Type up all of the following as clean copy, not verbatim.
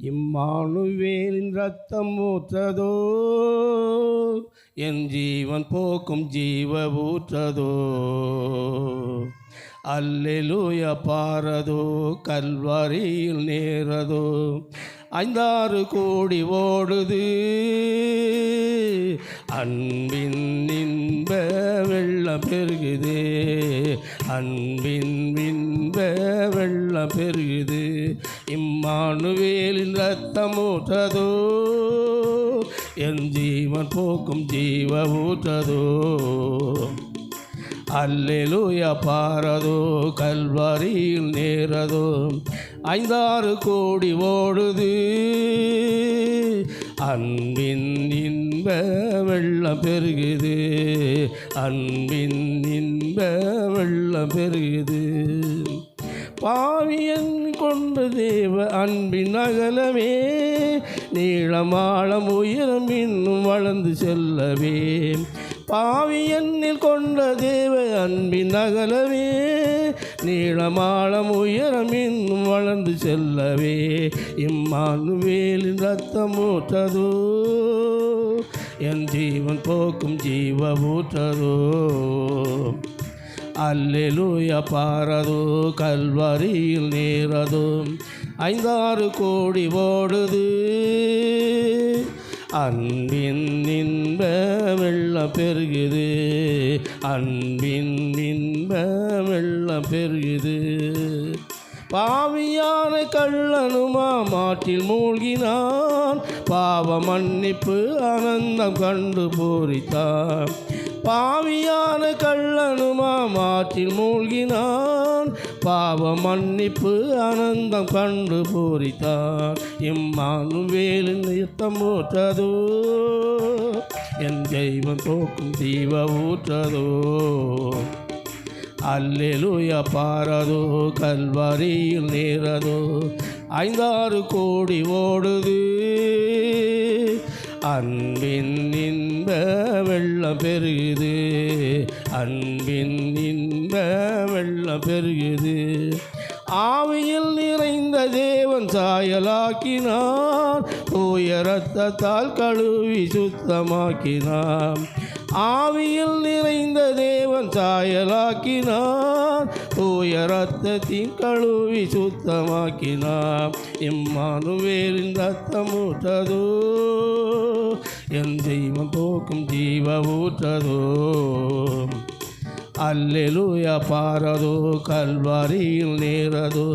இம்மானுவேலின் ரத்தம் ஊற்றதோ, என் ஜீவன் போக்கும் ஜீவ ஊற்றதோ. அல்லேலூயா பாரதோ, கல்வாரியில் நேரதோ. 5-6 கோடி ஓடுது அன்பின் இன்ப வெள்ளம் பெருகுது, அன்பின் இன்ப வெள்ளம் பெருகுது. இம்மானுவேலின் ரத்தம் ஊற்றதோ, என் ஜீவன் போக்கும் ஜீவ ஊற்றதோ. அல்லேலூயா பாரதோ, கல்வாரியில் நேரதோ. 5-6 கோடி ஓடுது அன்பின் இன்ப வெள்ளம் பெருகுது, அன்பின் இன்ப வெள்ளம் பெருகுது. பாவியன் கொண்ட தேவ அன்பின் அகலமே, நீளமாளம் உயரம் இன்னும் வளர்ந்து செல்லவே. பாவியன்னில் கொண்ட தேவ அன்பின் அகலமே, நீளமாளம் உயரம் இன்னும் வளர்ந்து செல்லவே. இம்மானுவேலின் ரத்தம் ஊற்றதோ, என் ஜீவன் போக்கும் ஜீவ ஊற்றதோ. அல்லேலூயா பாரதோ, கல்வாரியில் நேரதோ. 5-6 கோடி ஓடுது அன்பின் இன்ப வெள்ளம் பெருகுது, அன்பின் இன்ப வெள்ளம் பெருகுது. பாவியான கள்ளனுமா மாற்றில் மூழ்கினான், பாவ மன்னிப்பு ஆனந்தம் கண்டு பூரித்தான். பாவியான கள்ளனுமா மாற்றில் மூழ்கினான், பாவ மன்னிப்பு ஆனந்தம் கண்டு பூரித்தான். இம்மானுவேலின் ரத்தம் ஊற்றதோ, என் ஜீவன் போக்கும் ஜீவ ஊற்றதோ. அல்லேலூயா பாரதோ, கல்வாரியில் நேரதோ. 5-6 கோடி ஓடுது அன்பின் இன்ப வெள்ளம் பெருகுது, அன்பின் இன்ப வெள்ளம் பெருகுது. ஆவியில் நிறைந்த தேவன் சாயலாக்கினார், தூய இரத்தத்தால் கழுவி சுத்தமாக்கினார். ஆவியில் நிறைந்த தேவன் சாயலாக்கினார், தூய இரத்தத்தின் கழுவி சுத்தமாக்கினார். இம்மானுவேலின் ரத்தம் ஊற்றதோ, என் ஜீவன் போக்கும் ஜீவ ஊற்றதோ. அல்லேலூயா பாரதோ, கல்வாரியில் நேரதோ.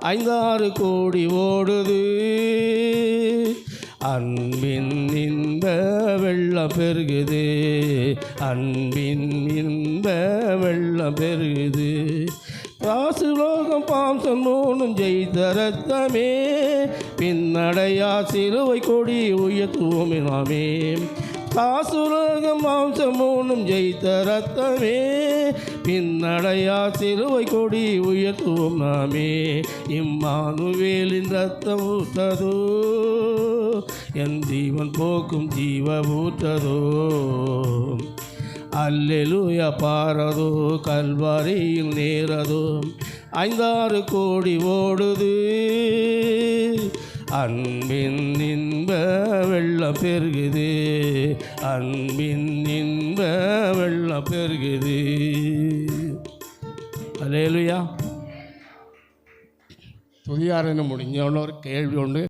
5-6 கோடி ஓடுது அன்பின் இன்ப வெள்ளம் பெருகுது, அன்பின் இன்ப வெள்ளம் பெருகுது. ராசுலோகம் பாம்சம் மூணும் ஜெயித்த ரத்தமே, பின்னடையா சிலுவை கொடி உயர்த்துவோமே நாமே. காசுலகம் மாம்சம் மூணும் ஜெயித்த ரத்தமே, பின்னடையா சிலுவை கொடி உயர்த்துவோம் நாமே. இம்மானுவேலின் ரத்தம் ஊற்றதோ, என் ஜீவன் போக்கும் ஜீவ ஊற்றதோ. அல்லேலூயா பாரதோ, கல்வாரியில் நேரதோ. 5-6 கோடி ஓடுது அன்பின் இன்ப வெள்ளம் பெருகுது, அன்பின் இன்ப வெள்ளம் பெருகுது. அல்லேலூயா. துதியாரன்னு முடிஞ்ச ஒரு கேள்வி உண்டு.